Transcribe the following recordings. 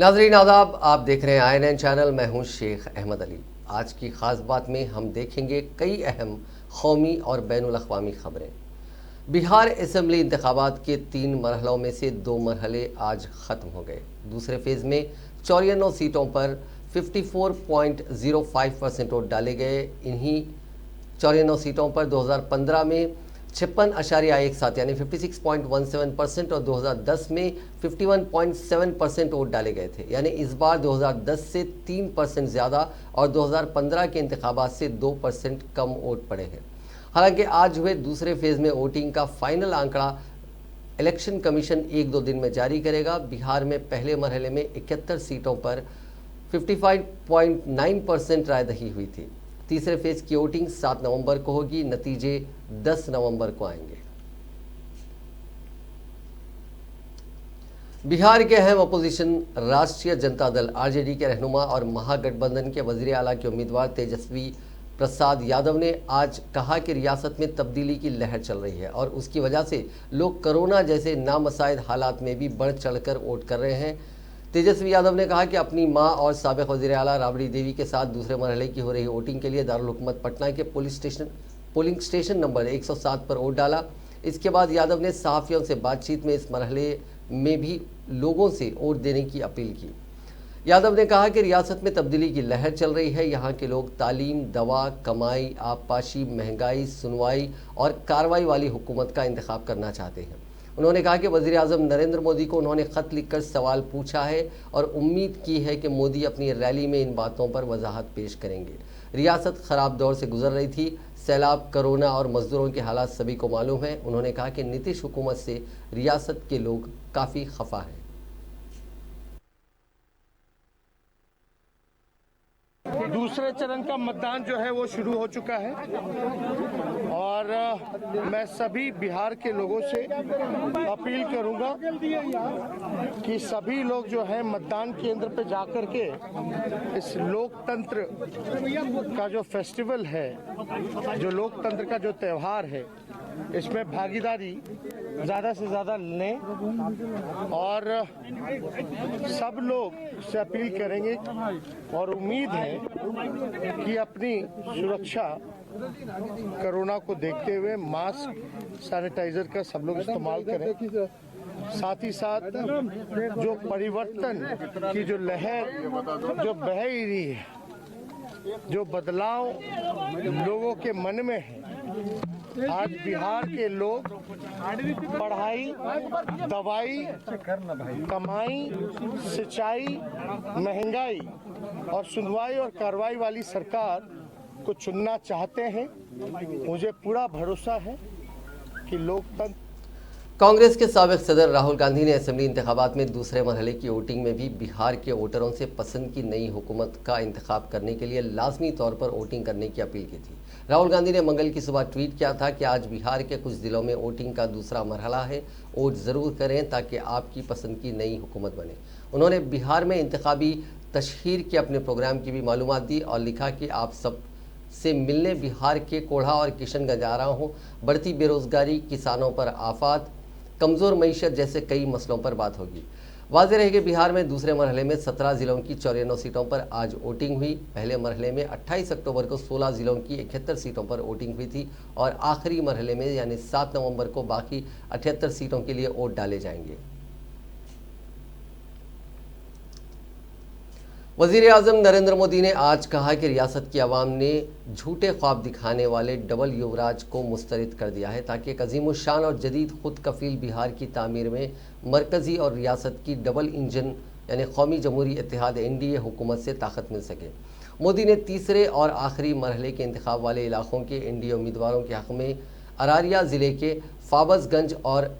नाजरीन आदाब, आप देख रहे हैं INN चैनल। मैं हूं शेख अहमद अली। आज की ख़ास बात में हम देखेंगे कई अहम कौमी और बैनुल अक़वामी ख़बरें। बिहार असम्बली इंतखाबात के 3 मरहलों में से 2 मरहले आज ख़त्म हो गए। दूसरे फेज़ में 94 सीटों पर 54.05% वोट डाले गए। इन्हीं 94 सीटों पर 2015 में 56.17 यानी 56.17% और 2010 में 51.7% वोट डाले गए थे। यानी इस बार 2010 से 3% ज़्यादा और 2015 के इंतखाबात से 2% कम वोट पड़े हैं। हालांकि आज हुए दूसरे फेज़ में वोटिंग का फाइनल आंकड़ा इलेक्शन कमीशन 1-2 दिन में जारी करेगा। बिहार में पहले मरहले में 71 सीटों पर 55.9% रायदही हुई थी। तीसरे फेज की वोटिंग 7 नवंबर को होगी। नतीजे 10 नवंबर को आएंगे। बिहार के अहम अपोजिशन राष्ट्रीय जनता दल आरजेडी के रहनुमा और महागठबंधन के वजीर आला के उम्मीदवार तेजस्वी प्रसाद यादव ने आज कहा कि रियासत में तब्दीली की लहर चल रही है और उसकी वजह से लोग कोरोना जैसे नामसाइद हालात में भी बढ़ चढ़कर वोट कर रहे हैं। तेजस्वी यादव ने कहा कि अपनी मां और साबिक वज़ीर आला राबड़ी देवी के साथ दूसरे मरहले की हो रही वोटिंग के लिए दारुल हुकूमत पटना के पोलिंग स्टेशन नंबर 107 पर वोट डाला। इसके बाद यादव ने सहाफ़ियों से बातचीत में इस मरहले में भी लोगों से वोट देने की अपील की। यादव ने कहा कि रियासत में तब्दीली की लहर चल रही है। यहाँ के लोग तालीम, दवा, कमाई, आबपाशी, महंगाई, सुनवाई और कार्रवाई वाली हुकूमत का इंतखाब करना चाहते हैं। उन्होंने कहा कि वज़ीर आज़म नरेंद्र मोदी को उन्होंने ख़त लिखकर सवाल पूछा है और उम्मीद की है कि मोदी अपनी रैली में इन बातों पर वजाहत पेश करेंगे। रियासत ख़राब दौर से गुजर रही थी। सैलाब, कोरोना और मजदूरों के हालात सभी को मालूम है। उन्होंने कहा कि नीतीश हुकूमत से रियासत के लोग काफ़ी खफा हैं। दूसरे चरण का मतदान जो है वो शुरू हो चुका है और मैं सभी बिहार के लोगों से अपील करूंगा कि सभी लोग जो है मतदान केंद्र पे जाकर के इस लोकतंत्र का जो फेस्टिवल है, जो लोकतंत्र का जो त्यौहार है, इसमें भागीदारी ज़्यादा से ज़्यादा लें और सब लोग से अपील करेंगे और उम्मीद है कि अपनी सुरक्षा कोरोना को देखते हुए मास्क, सैनिटाइजर का सब लोग इस्तेमाल करें। साथ ही साथ जो परिवर्तन की जो लहर जो बह रही है, जो बदलाव लोगों के मन में है, आज बिहार के लोग पढ़ाई, दवाई, कमाई, सिंचाई, महंगाई और सुनवाई और कार्रवाई वाली सरकार को चुनना चाहते हैं। मुझे पूरा भरोसा है कि लोकतंत्र। कांग्रेस के साबिक सदर राहुल गांधी ने असेंबली इंतखाबात में दूसरे मरहले की वोटिंग में भी बिहार के वोटरों से पसंद की नई हुकूमत का इंतखाब करने के लिए लाजमी तौर पर वोटिंग करने की अपील की थी। राहुल गांधी ने मंगल की सुबह ट्वीट किया था कि आज बिहार के कुछ जिलों में वोटिंग का दूसरा मरहला है, वोट ज़रूर करें ताकि आपकी पसंद की नई हुकूमत बने। उन्होंने बिहार में इंतखाबी तशहीर के अपने प्रोग्राम की भी मालूमात दी और लिखा कि आप सब से मिलने बिहार के कोढ़ा और किशनगंज आ रहा हूँ। बढ़ती बेरोजगारी, किसानों पर आफत, कमज़ोर मईशत जैसे कई मसलों पर बात होगी। वाज़ेह रहे कि बिहार में दूसरे मरहले में 17 ज़िलों की 94 सीटों पर आज वोटिंग हुई। पहले मरहले में 28 अक्टूबर को 16 ज़िलों की 71 सीटों पर वोटिंग हुई थी और आखिरी मरहले में यानी 7 नवंबर को बाकी 78 सीटों के लिए वोट डाले जाएंगे। वज़ीर आज़म नरेंद्र मोदी ने आज कहा कि रियासत की आवाम ने झूठे ख्वाब दिखाने वाले डबल युवराज को मुस्तरद कर दिया है ताकि एक अज़ीमुश्शान और जदीद खुद कफ़ील बिहार की तामीर में मरकज़ी और रियासत की डबल इंजन यानी कौमी जमहूरी इत्तेहाद NDA हुकूमत से ताकत मिल सके। मोदी ने तीसरे और आखिरी मरहले के इंतखाब वाले इलाकों के NDA उम्मीदवारों के हक़ में अरारिया ज़िले के फाबसगंज और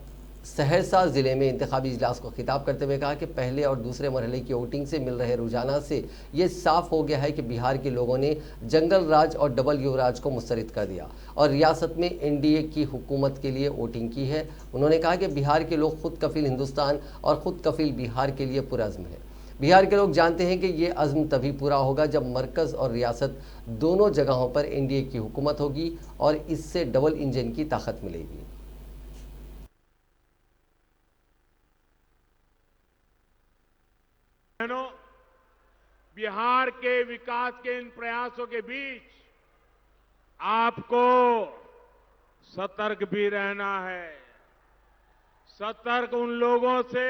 सहरसा ज़िले में इंतखाबी इजलास को खिताब करते हुए कहा कि पहले और दूसरे मरहले की वोटिंग से मिल रहे रुझाना से ये साफ हो गया है कि बिहार के लोगों ने जंगल राज और डबल युवराज को मुस्तरद कर दिया और रियासत में NDA की हुकूमत के लिए वोटिंग की है। उन्होंने कहा कि बिहार के लोग खुद कफील हिंदुस्तान और खुद कफील बिहार के लिए पुरअज़्म है। बिहार के लोग जानते हैं कि ये अज़्म तभी पूरा होगा जब मरकज़ और रियासत दोनों जगहों पर NDA की हुकूमत होगी और इससे डबल इंजन की ताकत मिलेगी। बहनों, बिहार के विकास के इन प्रयासों के बीच आपको सतर्क भी रहना है। सतर्क उन लोगों से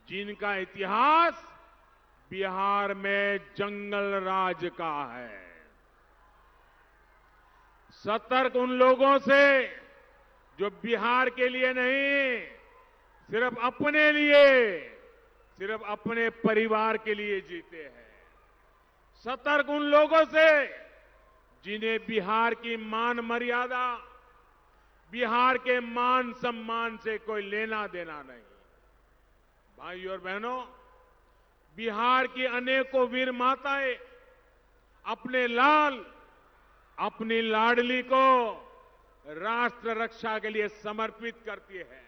जिनका इतिहास बिहार में जंगल राज का है। सतर्क उन लोगों से जो बिहार के लिए नहीं, सिर्फ अपने लिए, सिर्फ अपने परिवार के लिए जीते हैं। सतर्क उन लोगों से जिन्हें बिहार की मान मर्यादा, बिहार के मान सम्मान से कोई लेना देना नहीं। भाइयों और बहनों, बिहार की अनेकों वीर माताएं अपने लाल, अपनी लाडली को राष्ट्र रक्षा के लिए समर्पित करती है।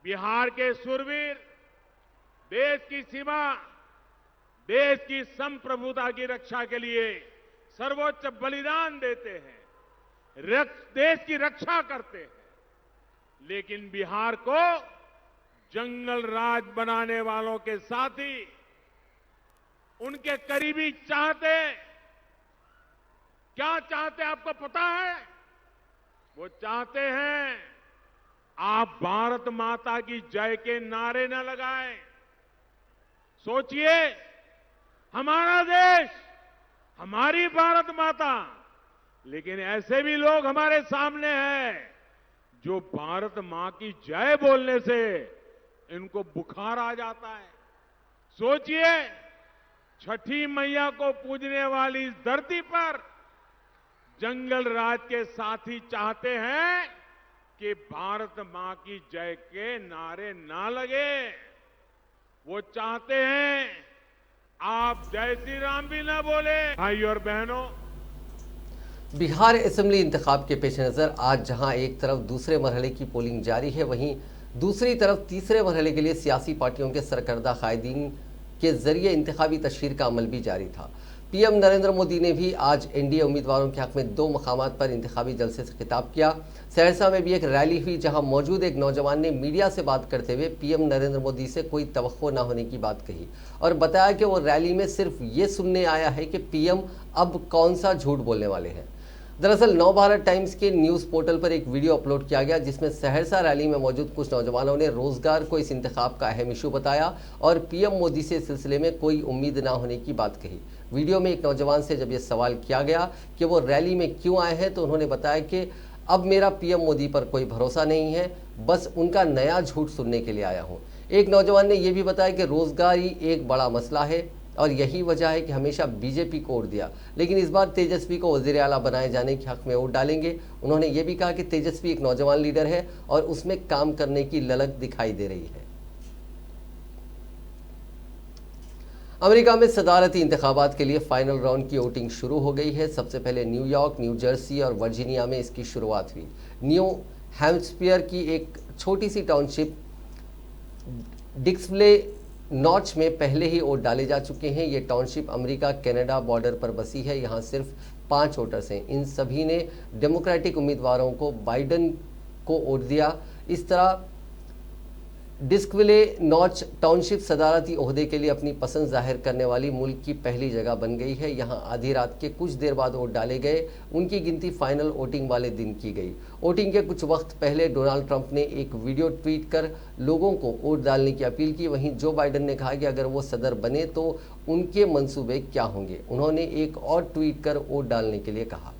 बिहार के शूरवीर देश की सीमा, देश की संप्रभुता की रक्षा के लिए सर्वोच्च बलिदान देते हैं, देश की रक्षा करते हैं। लेकिन बिहार को जंगल राज बनाने वालों के साथ ही उनके करीबी चाहते, क्या चाहते आपको पता है? वो चाहते हैं आप भारत माता की जय के नारे न लगाएं। सोचिए, हमारा देश, हमारी भारत माता, लेकिन ऐसे भी लोग हमारे सामने हैं जो भारत मां की जय बोलने से इनको बुखार आ जाता है। सोचिए, छठी मैया को पूजने वाली इस धरती पर जंगल राज के साथी चाहते हैं कि भारत मां की जय के नारे ना लगे। वो चाहते हैं आप जय श्री राम भी ना बोले। भाइयों और बहनों, बिहार असेंबली इंतखाब के पेश नज़र आज जहां एक तरफ दूसरे मरहले की पोलिंग जारी है, वहीं दूसरी तरफ तीसरे मरहले के लिए सियासी पार्टियों के सरकर्दा कायदीन के जरिए इंतखाबी तशहीर का अमल भी जारी था। पीएम नरेंद्र मोदी ने भी आज एनडीए उम्मीदवारों के हक में 2 मकामात पर इंतखाबी जलसे से खिताब किया। सहरसा में भी एक रैली हुई जहां मौजूद एक नौजवान ने मीडिया से बात करते हुए पीएम नरेंद्र मोदी से कोई तवक्को न होने की बात कही और बताया कि वो रैली में सिर्फ ये सुनने आया है कि पीएम अब कौन सा झूठ बोलने वाले हैं। दरअसल नवभारत टाइम्स के न्यूज़ पोर्टल पर एक वीडियो अपलोड किया गया जिसमें सहरसा रैली में मौजूद कुछ नौजवानों ने रोजगार को इस इंतखाब का अहम इशू बताया और पीएम मोदी से इस सिलसिले में कोई उम्मीद ना होने की बात कही। वीडियो में एक नौजवान से जब यह सवाल किया गया कि वो रैली में क्यों आए हैं तो उन्होंने बताया कि अब मेरा पीएम मोदी पर कोई भरोसा नहीं है, बस उनका नया झूठ सुनने के लिए आया हूँ। एक नौजवान ने यह भी बताया कि रोजगार ही एक बड़ा मसला है और यही वजह है कि हमेशा बीजेपी को वोट दिया, लेकिन इस बार तेजस्वी को वजीर आला बनाए जाने के हक में वोट डालेंगे। उन्होंने ये भी कहा कि तेजस्वी एक नौजवान लीडर है और उसमें काम करने की ललक दिखाई दे रही है। अमेरिका में सदारती इंतखाबात के लिए फाइनल राउंड की वोटिंग शुरू हो गई है। सबसे पहले न्यूयॉर्क, न्यू जर्सी और वर्जीनिया में इसकी शुरुआत हुई। न्यू हैम्पशायर की एक छोटी सी टाउनशिप डिक्सले नॉच में पहले ही वोट डाले जा चुके हैं। ये टाउनशिप अमेरिका कनाडा बॉर्डर पर बसी है। यहाँ सिर्फ 5 वोटर्स हैं। इन सभी ने डेमोक्रेटिक उम्मीदवारों को बाइडन को वोट दिया। इस तरह डिस्कविले नॉच टाउनशिप सदारती ओहदे के लिए अपनी पसंद जाहिर करने वाली मुल्क की पहली जगह बन गई है। यहाँ आधी रात के कुछ देर बाद वोट डाले गए। उनकी गिनती फाइनल वोटिंग वाले दिन की गई। वोटिंग के कुछ वक्त पहले डोनाल्ड ट्रंप ने एक वीडियो ट्वीट कर लोगों को वोट डालने की अपील की। वहीं जो बाइडन ने कहा कि अगर वो सदर बने तो उनके मंसूबे क्या होंगे। उन्होंने एक और ट्वीट कर वोट डालने के लिए कहा।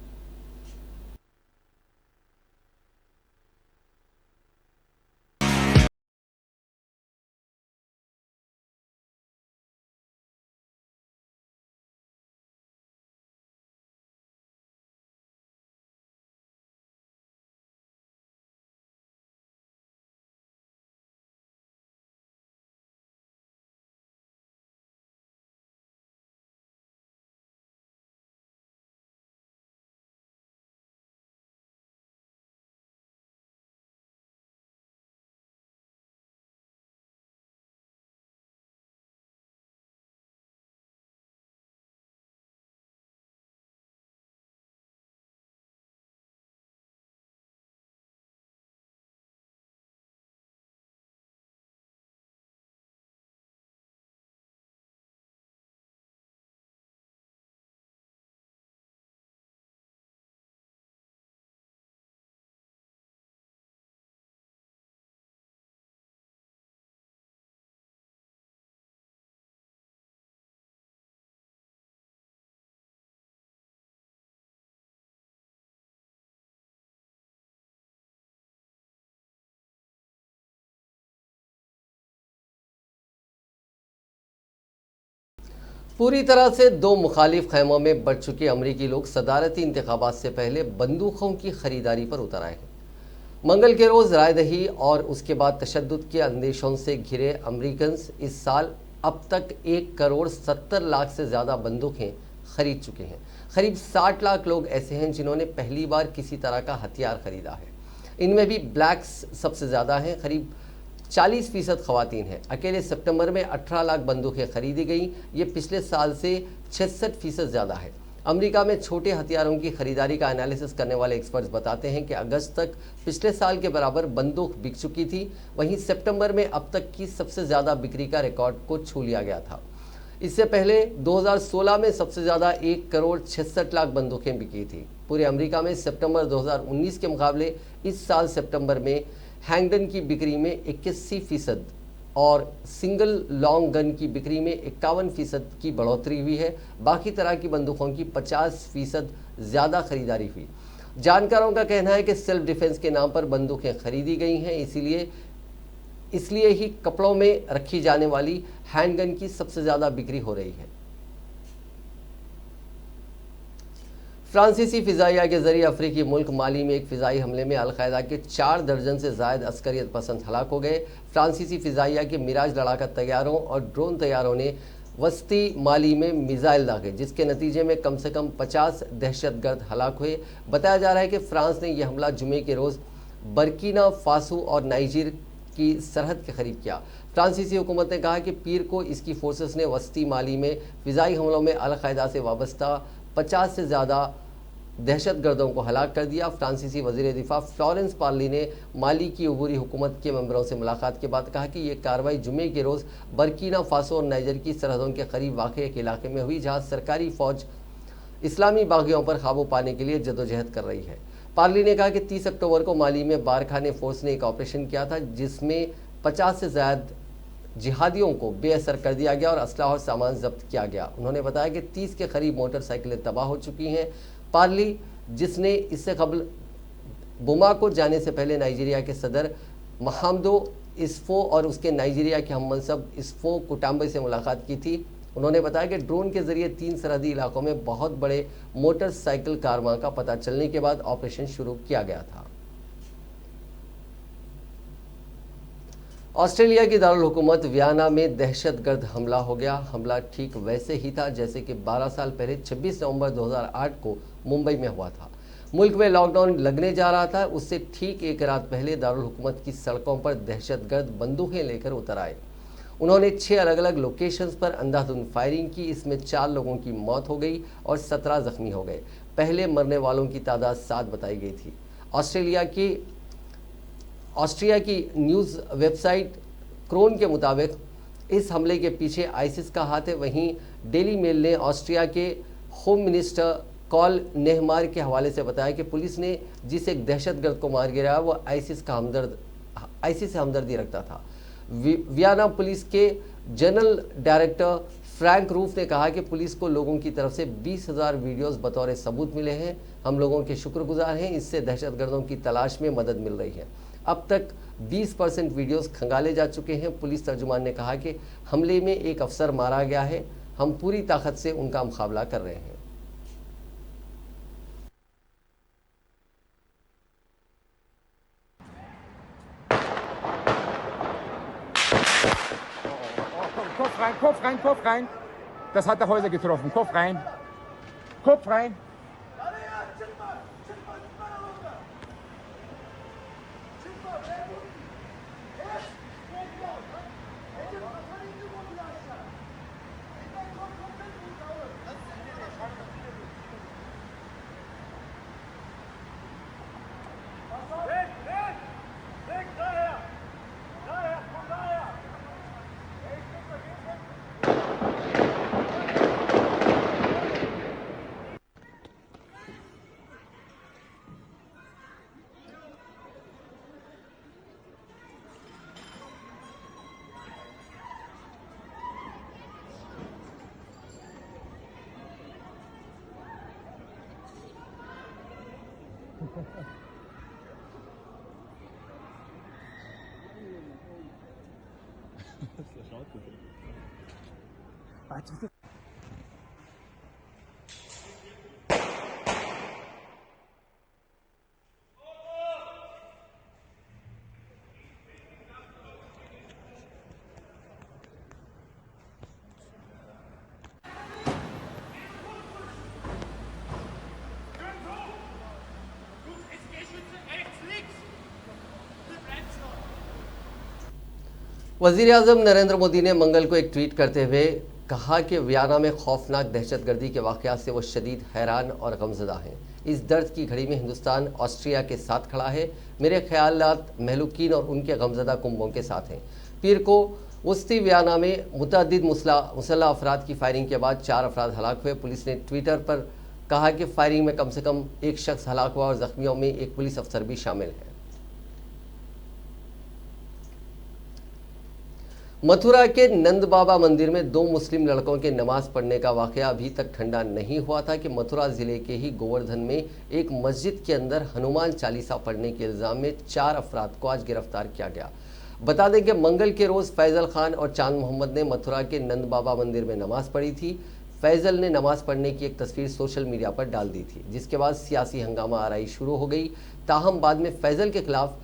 पूरी तरह से दो मुखालिफ खैमों में बढ़ चुके अमरीकी लोग सदारती इंतखाबात से पहले बंदूकों की खरीदारी पर उतर आए हैं। मंगल के रोज़ रायदही और उसके बाद तशद्दुद के अंदेशों से घिरे अमरीकन्स इस साल अब तक 1,70,00,000 से ज़्यादा बंदूकें खरीद चुके हैं। करीब 60 लाख लोग ऐसे हैं जिन्होंने पहली बार किसी तरह का हथियार खरीदा है। इनमें भी ब्लैक्स सबसे ज़्यादा हैं, करीब 40% खवातीन हैं। अकेले सितंबर में 18 लाख बंदूकें खरीदी गई, ये पिछले साल से 66% ज़्यादा है। अमेरिका में छोटे हथियारों की खरीदारी का एनालिसिस करने वाले एक्सपर्ट्स बताते हैं कि अगस्त तक पिछले साल के बराबर बंदूक बिक चुकी थी। वहीं सितंबर में अब तक की सबसे ज़्यादा बिक्री का रिकॉर्ड को छू लिया गया था। इससे पहले 2016 में सबसे ज़्यादा 1,66,00,000 बंदूकें बिकी थी। पूरे अमेरिका में सितंबर 2019 के मुकाबले इस साल सितंबर में हैंडगन की बिक्री में 81% और सिंगल लॉन्ग गन की बिक्री में 51% की बढ़ोतरी हुई है। बाकी तरह की बंदूकों की 50% ज़्यादा खरीदारी हुई। जानकारों का कहना है कि सेल्फ डिफेंस के नाम पर बंदूकें खरीदी गई हैं, इसलिए ही कपड़ों में रखी जाने वाली हैंडगन की सबसे ज़्यादा बिक्री हो रही है। फ्रांसीसी फिजाइया के जरिए अफ्रीकी मुल्क माली में एक फिजाई हमले में अलकायदा के 4 दर्जन से जायद अस्करियत पसंद हलाक हो गए। फ्रांसीसी फिजाइया के मिराज लड़ाका तैयारों और ड्रोन तैयारों ने वस्ती माली में मिसाइल दागे, जिसके नतीजे में कम से कम 50 दहशतगर्द हलाक हुए। बताया जा रहा है कि फ्रांस ने यह हमला जुमे के रोज़ बर्किना फासो और नाइजीर की सरहद के करीब किया। फ्रांसीसी हुकूमत ने कहा कि पीर को इसकी फोर्सेस ने वस्ती माली में फिजाई हमलों में अलकायदा से वाबस्ता 50 से ज़्यादा दहशतगर्दों को हलाक कर दिया। फ्रांसीसी वज़ीर दिफा फ्लोरेंस पार्ली ने माली की अबूरी हुकूमत के मेंबरों से मुलाकात के बाद कहा कि ये कार्रवाई जुमे के रोज़ बर्किना फासो और नाइजर की सरहदों के करीब वाक़ एक इलाके में हुई, जहाँ सरकारी फ़ौज इस्लामी बागियों पर काबू पाने के लिए जदोजहद कर रही है। पार्ली ने कहा कि 30 अक्टूबर को माली में बारखाने फोर्स ने एक ऑपरेशन किया था, जिसमें 50 से ज़्यादा जिहादियों को बेअसर कर दिया गया और असलाह और सामान जब्त किया गया। उन्होंने बताया कि 30 के करीब मोटरसाइकिलें तबाह हो चुकी हैं। पार्ली, जिसने इससे कबल बुमाको जाने से पहले नाइजीरिया के सदर महामदो इसफो और उसके नाइजीरिया के हममनसब इसफो कुटाम्बे से मुलाकात की थी, उन्होंने बताया कि ड्रोन के जरिए 3 सरहदी इलाकों में बहुत बड़े मोटरसाइकिल कारवां का पता चलने के बाद ऑपरेशन शुरू किया गया था। ऑस्ट्रेलिया की दारुल हुकूमत वियना में दहशतगर्द हमला हो गया। हमला ठीक वैसे ही था जैसे कि 12 साल पहले 26 नवंबर 2008 को मुंबई में हुआ था। मुल्क में लॉकडाउन लगने जा रहा था, उससे ठीक एक रात पहले दारुल हुकूमत की सड़कों पर दहशतगर्द बंदूकें लेकर उतर आए। उन्होंने 6 अलग अलग लोकेशंस पर अंधाधुंध फायरिंग की। इसमें 4 लोगों की मौत हो गई और 17 जख्मी हो गए। पहले मरने वालों की तादाद 7 बताई गई थी। ऑस्ट्रिया की न्यूज़ वेबसाइट क्रोन के मुताबिक इस हमले के पीछे आईसिस का हाथ है। वहीं डेली मेल ने ऑस्ट्रिया के होम मिनिस्टर कॉल नेहमार के हवाले से बताया कि पुलिस ने जिस एक दहशतगर्द को मार गिराया वो आईसिस से हमदर्दी रखता था। वियना पुलिस के जनरल डायरेक्टर फ्रैंक रूफ ने कहा कि पुलिस को लोगों की तरफ से 20,000 वीडियोस बतौर सबूत मिले हैं। हम लोगों के शुक्रगुजार हैं, इससे दहशतगर्दों की तलाश में मदद मिल रही है। अब तक 20% वीडियोस खंगाले जा चुके हैं। पुलिस तर्जुमान ने कहा कि हमले में एक अफसर मारा गया है, हम पूरी ताकत से उनका मुकाबला कर रहे हैं। Kopf rein, Kopf rein. Das hat der Häuser getroffen. Kopf rein. Kopf rein. वज़ीर आज़म नरेंद्र मोदी ने मंगल को एक ट्वीट करते हुए कहा कि वियना में खौफनाक दहशतगर्दी के वाक़यात से वो शदीद हैरान और गमज़दा हैं। इस दर्द की घड़ी में हिंदुस्तान ऑस्ट्रिया के साथ खड़ा है। मेरे ख्यालात महलूकीन और उनके गमज़दा कुंभों के साथ हैं। पीर को वस्ती वियना में मुतअद्दिद मुसल्लह अफराद की फायरिंग के बाद 4 अफराद हलाक हुए। पुलिस ने ट्विटर पर कहा कि फायरिंग में कम से कम एक शख्स हलाक हुआ और जख्मियों में एक पुलिस अफसर भी शामिल है। मथुरा के नंद बाबा मंदिर में 2 मुस्लिम लड़कों के नमाज पढ़ने का वाक़या अभी तक ठंडा नहीं हुआ था कि मथुरा ज़िले के ही गोवर्धन में एक मस्जिद के अंदर हनुमान चालीसा पढ़ने के इल्ज़ाम में 4 अफराद को आज गिरफ्तार किया गया। बता दें कि मंगल के रोज़ फैज़ल खान और चांद मोहम्मद ने मथुरा के नंद बाबा मंदिर में नमाज़ पढ़ी थी। फैज़ल ने नमाज़ पढ़ने की एक तस्वीर सोशल मीडिया पर डाल दी थी, जिसके बाद सियासी हंगामा आराई शुरू हो गई। ताहम बाद में फैज़ल के खिलाफ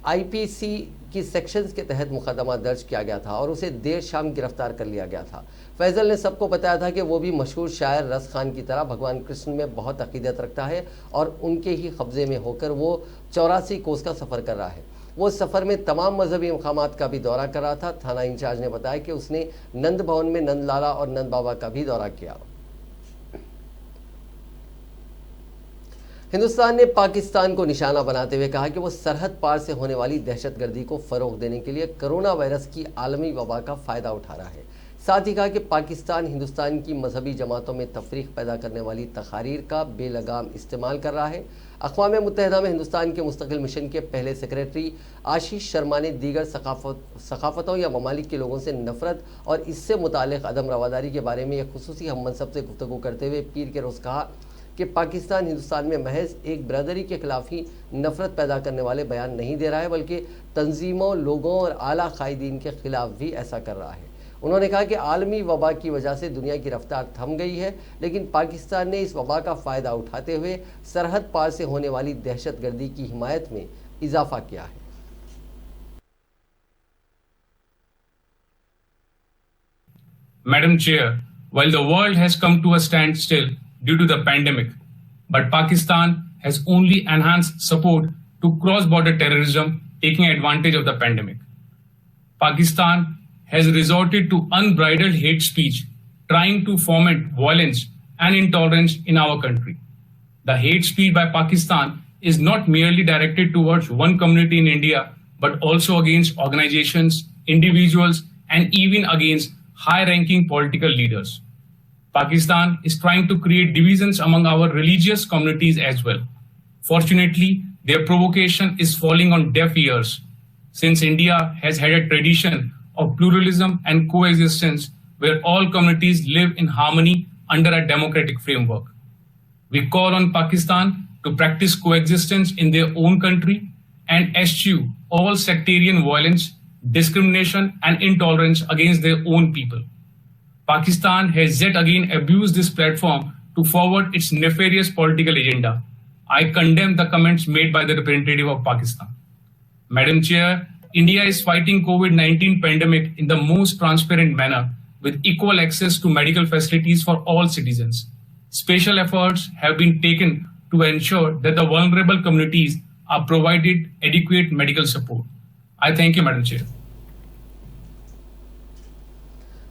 आईपीसी की सेक्शंस के तहत मुकदमा दर्ज किया गया था और उसे देर शाम गिरफ्तार कर लिया गया था। फैज़ल ने सबको बताया था कि वो भी मशहूर शायर रस खान की तरह भगवान कृष्ण में बहुत अकीदत रखता है और उनके ही कब्ज़े में होकर वो 84 कोस का सफ़र कर रहा है। वो सफ़र में तमाम मजहबी मकामात का भी दौरा कर रहा था। थाना इंचार्ज ने बताया कि उसने नंद भवन में नंद लाला और नंद बाबा का भी दौरा किया। हिंदुस्तान ने पाकिस्तान को निशाना बनाते हुए कहा कि वो सरहद पार से होने वाली दहशतगर्दी को फ़रोग देने के लिए कोरोना वायरस की आलमी वबा का फ़ायदा उठा रहा है। साथ ही कहा कि पाकिस्तान हिंदुस्तान की मजहबी जमातों में तफरीक पैदा करने वाली तकारीर का बेलगाम इस्तेमाल कर रहा है। अक़वाम मुत्तहिदा में हिंदुस्तान के मुस्तकिल मिशन के पहले सेक्रेटरी आशीष शर्मा ने दीगर सकाफ़तों या ममालिक के लोगों से नफ़रत और इससे मुताल्लिक़ अदम रवादारी के बारे में एक खुसूसी हममनसब से गुफ्तगू करते हुए पीर के रोज़ कहा कि पाकिस्तान हिंदुस्तान में महज एक बरदरी के खिलाफ ही नफ़रत पैदा करने वाले बयान नहीं दे रहा है, बल्कि तंजीमों, लोगों और आला कायदीन के खिलाफ भी ऐसा कर रहा है। उन्होंने कहा कि आलमी वबा की वजह से दुनिया की रफ्तार थम गई है, लेकिन पाकिस्तान ने इस वबा का फ़ायदा उठाते हुए सरहद पार से होने वाली दहशतगर्दी की हिमायत में इजाफा किया है। Madam Chair, while the world has come to a standstill due to the pandemic, but Pakistan has only enhanced support to cross-border terrorism taking advantage of the pandemic. Pakistan has resorted to unbridled hate speech, trying to foment violence and intolerance in our country. The hate speech by Pakistan is not merely directed towards one community in India, but also against organizations, individuals, and even against high-ranking political leaders. Pakistan is trying to create divisions among our religious communities as well. Fortunately, their provocation is falling on deaf ears, since India has had a tradition of pluralism and coexistence where all communities live in harmony under a democratic framework. We call on Pakistan to practice coexistence in their own country and eschew all sectarian violence, discrimination, and intolerance against their own people. Pakistan has yet again abused this platform to forward its nefarious political agenda. I condemn the comments made by the representative of Pakistan. Madam Chair, India is fighting COVID-19 pandemic in the most transparent manner with equal access to medical facilities for all citizens. Special efforts have been taken to ensure that the vulnerable communities are provided adequate medical support. I thank you, Madam Chair.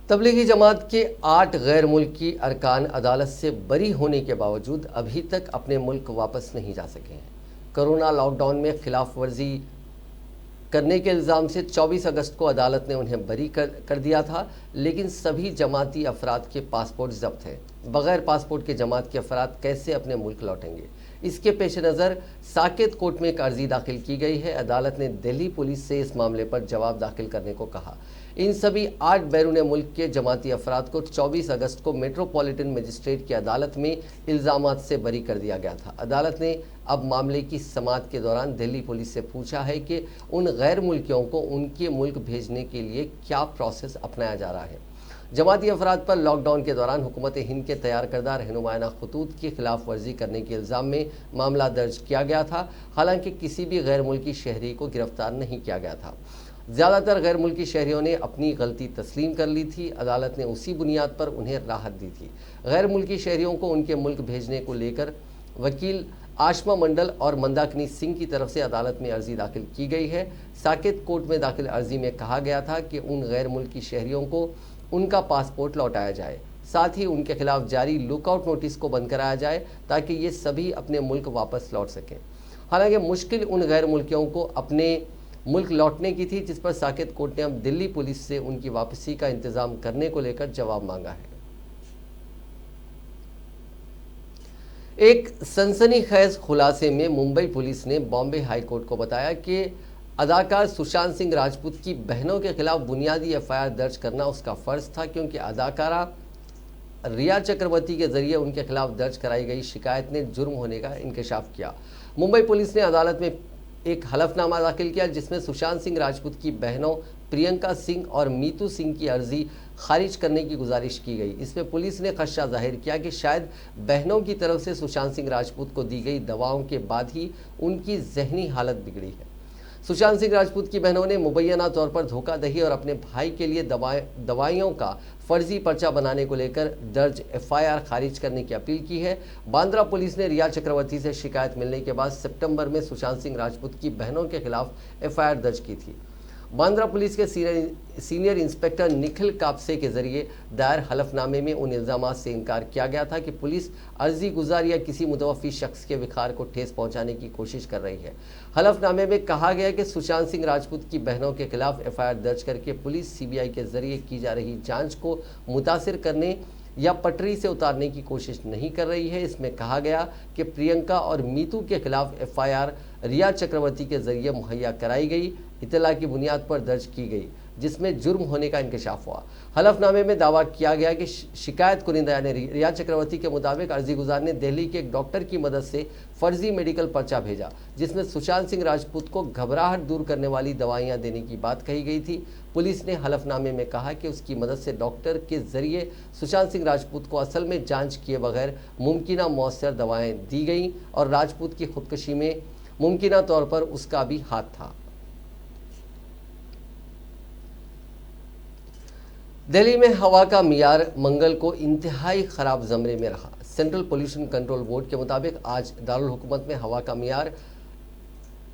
Tablighi Jamaat के 8 गैर मुल्की अरकान अदालत से बरी होने के बावजूद अभी तक अपने मुल्क वापस नहीं जा सके हैं। कोरोना लॉकडाउन में खिलाफ वर्जी करने के इल्ज़ाम से 24 अगस्त को अदालत ने उन्हें बरी कर दिया था, लेकिन सभी जमाती अफराद के पासपोर्ट जब्त हैं। बग़ैर पासपोर्ट के जमात के अफराद कैसे अपने मुल्क लौटेंगे? इसके पेश नज़र साकेत कोर्ट में एक अर्जी दाखिल की गई है। अदालत ने दिल्ली पुलिस से इस मामले पर जवाब दाखिल करने को कहा। इन सभी 8 बैरून मुल्क के जमाती अफराद को 24 अगस्त को मेट्रोपॉलिटन मजिस्ट्रेट की अदालत में इल्ज़ामात से बरी कर दिया गया था। अदालत ने अब मामले की समाअत के दौरान दिल्ली पुलिस से पूछा है कि उन गैर मुल्कियों को उनके मुल्क भेजने के लिए क्या प्रोसेस अपनाया जा रहा है। जमाती अफराद पर लॉकडाउन के दौरान हुकूमत हिंद के तैयार करदा रहनुमाना खतूत की खिलाफ वर्जी करने के इल्ज़ाम में मामला दर्ज किया गया था। हालांकि किसी भी गैर मुल्की शहरी को गिरफ्तार नहीं किया गया था। ज़्यादातर गैर मुल्की शहरियों ने अपनी गलती तस्लीम कर ली थी। अदालत ने उसी बुनियाद पर उन्हें राहत दी थी। गैर मुल्की शहरियों को उनके मुल्क भेजने को लेकर वकील आशमा मंडल और मंदाकिनी सिंह की तरफ से अदालत में अर्जी दाखिल की गई है। साकेत कोर्ट में दाखिल अर्जी में कहा गया था कि उन गैर मुल्की शहरियों को उनका पासपोर्ट लौटाया जाए, साथ ही उनके खिलाफ जारी लुकआउट नोटिस को बंद कराया जाए ताकि ये सभी अपने मुल्क वापस लौट सकें। हालांकि मुश्किल उन गैर मुल्कियों को अपने मुल्क लौटने की थी, जिस पर साकेत कोर्ट ने अब दिल्ली पुलिस से उनकी वापसी का इंतजाम करने को लेकर जवाब मांगा है। एक सनसनीखेज खुलासे में मुंबई पुलिस ने बॉम्बे हाई कोर्ट को बताया कि अदाकार सुशांत सिंह राजपूत की बहनों के खिलाफ बुनियादी एफआईआर दर्ज करना उसका फर्ज था, क्योंकि अदाकारा रिया चक्रवर्ती के जरिए उनके खिलाफ दर्ज कराई गई शिकायत ने जुर्म होने का इंकशाफ किया। मुंबई पुलिस ने अदालत में एक हलफनामा दाखिल किया, जिसमें सुशांत सिंह राजपूत की बहनों प्रियंका सिंह और मीतू सिंह की अर्जी खारिज करने की गुजारिश की गई। इसमें पुलिस ने खदशा जाहिर किया कि शायद बहनों की तरफ से सुशांत सिंह राजपूत को दी गई दवाओं के बाद ही उनकी जहनी हालत बिगड़ी है। सुशांत सिंह राजपूत की बहनों ने मुबैना तौर पर धोखाधड़ी और अपने भाई के लिए दवाइयों का फर्जी पर्चा बनाने को लेकर दर्ज एफआईआर खारिज करने की अपील की है। बांद्रा पुलिस ने रिया चक्रवर्ती से शिकायत मिलने के बाद सितंबर में सुशांत सिंह राजपूत की बहनों के खिलाफ एफआईआर दर्ज की थी। बांद्रा पुलिस के सीनियर इंस्पेक्टर निखिल कापसे के जरिए दायर हलफनामे में उन इल्जामात से इनकार किया गया था कि पुलिस अर्जी गुजार या किसी मुतवफ़ी शख्स के विखार को ठेस पहुंचाने की कोशिश कर रही है। हलफनामे में कहा गया कि सुशांत सिंह राजपूत की बहनों के खिलाफ एफआईआर दर्ज करके पुलिस सीबीआई के जरिए की जा रही जांच को मुतासिर करने या पटरी से उतारने की कोशिश नहीं कर रही है। इसमें कहा गया कि प्रियंका और मीतू के खिलाफ एफआईआर रिया चक्रवर्ती के जरिए मुहैया कराई गई इत्तला की बुनियाद पर दर्ज की गई, जिसमें जुर्म होने का इंकशाफ हुआ। हलफनामे में दावा किया गया कि शिकायत कुनिंदा ने रिया चक्रवर्ती के मुताबिक अर्जी गुजार ने दिल्ली के एक डॉक्टर की मदद से फर्जी मेडिकल पर्चा भेजा, जिसमें सुशांत सिंह राजपूत को घबराहट दूर करने वाली दवाइयां देने की बात कही गई थी। पुलिस ने हलफनामे में कहा कि उसकी मदद से डॉक्टर के जरिए सुशांत सिंह राजपूत को असल में जांच किए बगैर मुमकिना मौसर दवाएं दी गई और राजपूत की खुदकुशी में मुमकिना तौर पर उसका भी हाथ था। दिल्ली में हवा का मियार मंगल को इंतहाई ख़राब ज़मरे में रहा। सेंट्रल पोल्यूशन कंट्रोल बोर्ड के मुताबिक आज दारुल हुकूमत में हवा का मियार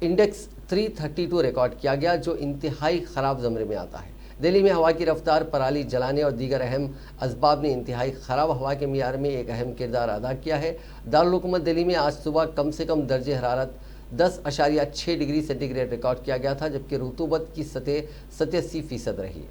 इंडेक्स 332 रिकॉर्ड किया गया, जो इंतहाई ख़राब ज़मरे में आता है। दिल्ली में हवा की रफ्तार, पराली जलाने और दीगर अहम असबाब ने इंतहाई ख़राब हवा के मियार में एक अहम किरदार अदा किया है। दारुल हुकूमत दिल्ली में आज सुबह कम से कम दर्जे हरारत 10.6 डिग्री सेंटीग्रेड रिकॉर्ड किया गया था, जबकि रुतूबत की सतह 87% रही।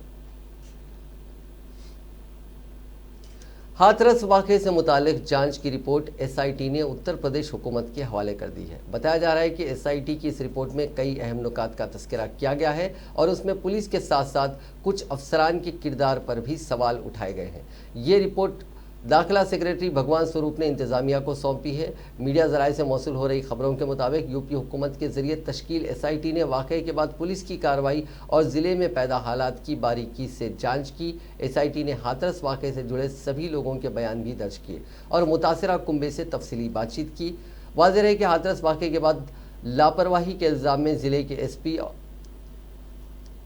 हाथरस वाक़े से मुतालिक जांच की रिपोर्ट एसआईटी ने उत्तर प्रदेश हुकूमत के हवाले कर दी है। बताया जा रहा है कि एसआईटी की इस रिपोर्ट में कई अहम नुकात का तस्करा किया गया है और उसमें पुलिस के साथ साथ कुछ अफसरान के किरदार पर भी सवाल उठाए गए हैं। ये रिपोर्ट दाखिला सेक्रेटरी भगवान स्वरूप ने इंतजामिया को सौंपी है। मीडिया ज़राए से मौसूल हो रही खबरों के मुताबिक यूपी हुकूमत के जरिए तश्कील एसआईटी ने वाक़े के बाद पुलिस की कार्रवाई और ज़िले में पैदा हालात की बारीकी से जांच की। एसआईटी ने हाथरस वाक़े से जुड़े सभी लोगों के बयान भी दर्ज किए और मुतासिरा कुंबे से तफसीली बातचीत की। वाज़ेह है कि हाथरस वाक़े के बाद लापरवाही के इल्ज़ाम में ज़िले के एसपी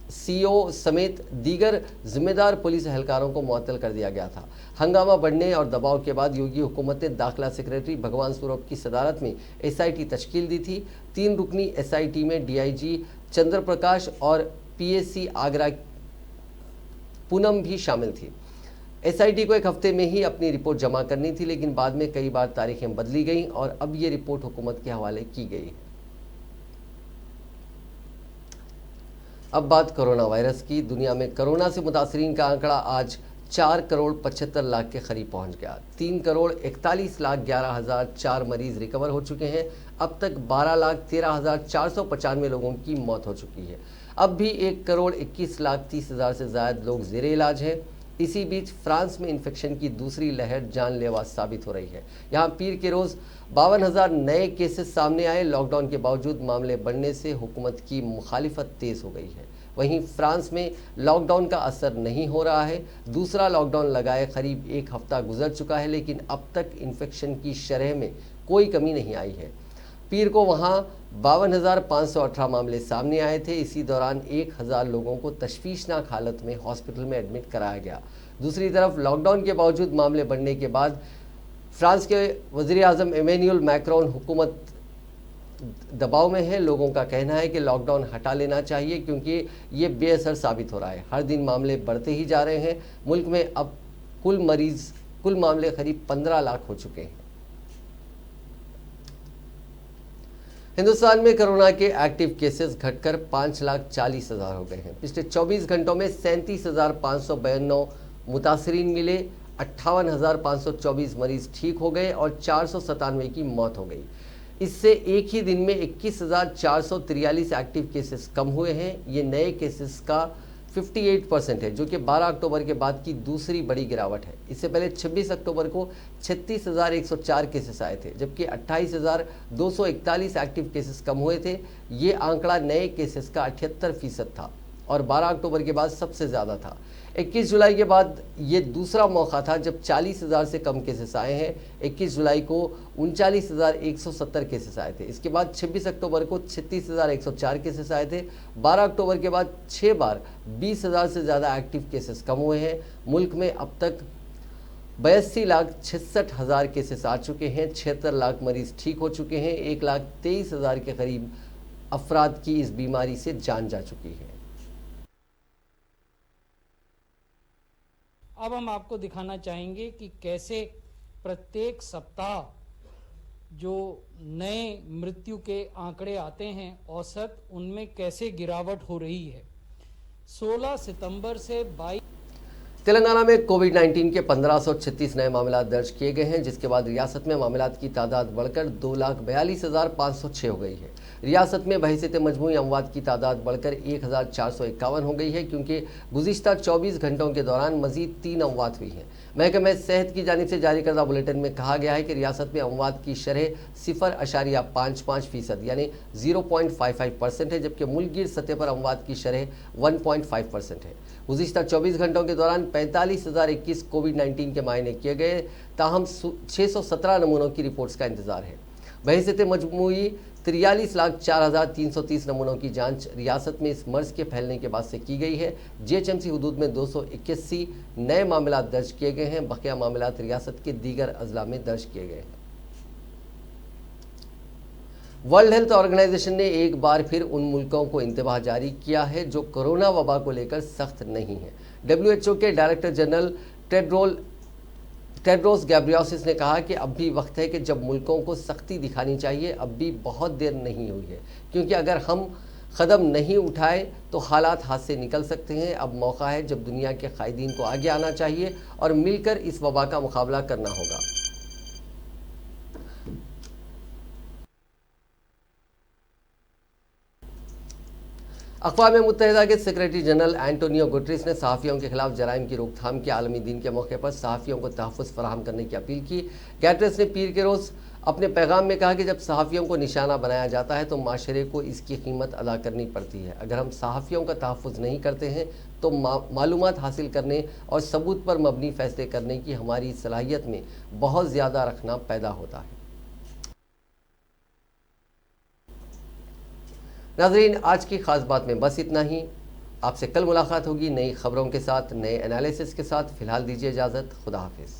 सीओ समेत दीगर जिम्मेदार पुलिस एहलकारों को मुअत्तल कर दिया गया था। हंगामा बढ़ने और दबाव के बाद योगी हुकूमत ने दाखिला सेक्रेटरी भगवान स्वरूप की सदारत में एसआईटी तश्कील दी थी। 3 रुकनी एसआईटी में डीआईजी चंद्र प्रकाश और पीएसी आगरा पूनम भी शामिल थी। एसआईटी को एक हफ्ते में ही अपनी रिपोर्ट जमा करनी थी, लेकिन बाद में कई बार तारीखें बदली गईं और अब ये रिपोर्ट हुकूमत के हवाले की गई है। अब बात कोरोना वायरस की। दुनिया में कोरोना से मुतासरीन का आंकड़ा आज 4 करोड़ 75 लाख के करीब पहुंच गया। 3 करोड़ 41 लाख 11,004 मरीज रिकवर हो चुके हैं। अब तक 12 लाख 13,495 लोगों की मौत हो चुकी है। अब भी 1 करोड़ 21 लाख 30 हज़ार से ज़्यादा लोग ज़ेरे इलाज हैं। इसी बीच फ्रांस में इन्फेक्शन की दूसरी लहर जानलेवा साबित हो रही है। यहाँ पीर के रोज़ 52,000 नए केसेस सामने आए। लॉकडाउन के बावजूद मामले बढ़ने से हुकूमत की मुखालिफत तेज़ हो गई है। वहीं फ्रांस में लॉकडाउन का असर नहीं हो रहा है। दूसरा लॉकडाउन लगाए करीब 1 हफ्ता गुजर चुका है, लेकिन अब तक इन्फेक्शन की शरह में कोई कमी नहीं आई है। पीर को वहाँ 52,518 मामले सामने आए थे। इसी दौरान 1,000 लोगों को तशवीशनाक हालत में हॉस्पिटल में एडमिट कराया गया। दूसरी तरफ लॉकडाउन के बावजूद मामले बढ़ने के बाद फ्रांस के वज़ीर आज़म इमैनुअल मैक्रोन हुकूमत दबाव में है। लोगों का कहना है कि लॉकडाउन हटा लेना चाहिए क्योंकि ये बेअसर साबित हो रहा है। हर दिन मामले बढ़ते ही जा रहे हैं। मुल्क में अब कुल मामले करीब 15 लाख हो चुके हैं। हिंदुस्तान में कोरोना के एक्टिव केसेस घटकर 5,40,000 हो गए हैं। पिछले 24 घंटों में 37,592 मुतासरीन मिले, 58,524 मरीज ठीक हो गए और 497 की मौत हो गई। इससे एक ही दिन में 21,443 एक्टिव केसेस कम हुए हैं। ये नए केसेस का 58% है, जो कि 12 अक्टूबर के बाद की दूसरी बड़ी गिरावट है। इससे पहले 26 अक्टूबर को 36,104 केसेस आए थे, जबकि 28,241 एक्टिव केसेस कम हुए थे। ये आंकड़ा नए केसेस का 78% था और 12 अक्टूबर के बाद सबसे ज़्यादा था। 21 जुलाई के बाद ये दूसरा मौका था जब 40,000 से कम केसेस आए हैं। 21 जुलाई को 39,170 केसेस आए थे। इसके बाद 26 अक्टूबर को 36,104 केसेस आए थे। 12 अक्टूबर के बाद 6 बार 20,000 से ज़्यादा एक्टिव केसेस कम हुए हैं। मुल्क में अब तक 82,66,000 केसेस आ चुके हैं। 76 लाख मरीज ठीक हो चुके हैं। 1,23,000 के करीब अफराद की इस बीमारी से जान जा चुकी है। अब हम आपको दिखाना चाहेंगे कि कैसे प्रत्येक सप्ताह जो नए मृत्यु के आंकड़े आते हैं औसत, उनमें कैसे गिरावट हो रही है। 16 सितंबर से 22 तेलंगाना में कोविड-19 के 1536 नए मामला दर्ज किए गए हैं, जिसके बाद रियासत में मामलात की तादाद बढ़कर 2,42,506 हो गई है। रियासत में बहैसियत मजमूई अमवात की तादाद बढ़कर 1,451 हो गई है, क्योंकि गुज़िश्ता 24 घंटों के दौरान मजीद 3 अमवात हुई हैं। महकमा सेहत की जानिब से जारी करदा बुलेटिन में कहा गया है कि रियासत में अमवात की शरह 0.55% यानी 0.55% है, जबकि मुल्कगीर सतह पर अमवात की शरह 1.5% है। गुज़िश्ता 24 घंटों के दौरान 45,021 कोविड-19 के मायने किए गए, ताहम 617 नमूनों की रिपोर्ट्स का इंतजार है। बहैसियत मजमूई 43,04,330 नमूनों की जांच रियासत में इस मर्ज के फैलने के बाद से की गई है। जीएचएमसी हदूद में 281 नए मामला दर्ज किए गए हैं। बकिया मामला रियासत के दीगर अजला में दर्ज किए गए हैं। वर्ल्ड हेल्थ ऑर्गेनाइजेशन ने एक बार फिर उन मुल्कों को इंतबाह जारी किया है जो कोरोना वबा को लेकर सख्त नहीं है। WHO के डायरेक्टर जनरल टेड्रोस गैब्रियोसिस ने कहा कि अब भी वक्त है कि जब मुल्कों को सख्ती दिखानी चाहिए। अब भी बहुत देर नहीं हुई है, क्योंकि अगर हम कदम नहीं उठाए तो हालात हाथ से निकल सकते हैं। अब मौका है जब दुनिया के कायदीन को आगे आना चाहिए और मिलकर इस वबा का मुकाबला करना होगा। अक़वाम मुत्तहिदा के सेक्रेटरी जनरल एंटोनियो गुटरेस ने सहाफ़ियों के खिलाफ जराइम की रोकथाम के आलमी दिन के मौके पर सहाफ़ियों को तहफ़्फ़ुज़ फराहम करने की अपील की। गुटरेस ने पीर के रोज़ अपने पैगाम में कहा कि जब सहाफ़ियों को निशाना बनाया जाता है तो माशरे को इसकी कीमत अदा करनी पड़ती है। अगर हम सहाफ़ियों का तहफ़्फ़ुज़ नहीं करते हैं तो मालूमात हासिल करने और सबूत पर मबनी फ़ैसले करने की हमारी सलाहियत में बहुत ज़्यादा रखना पैदा होता है। नाज़रीन, आज की ख़ास बात में बस इतना ही। आपसे कल मुलाकात होगी नई खबरों के साथ, नए एनालिसिस के साथ। फ़िलहाल दीजिए इजाज़त। खुदा हाफिज़।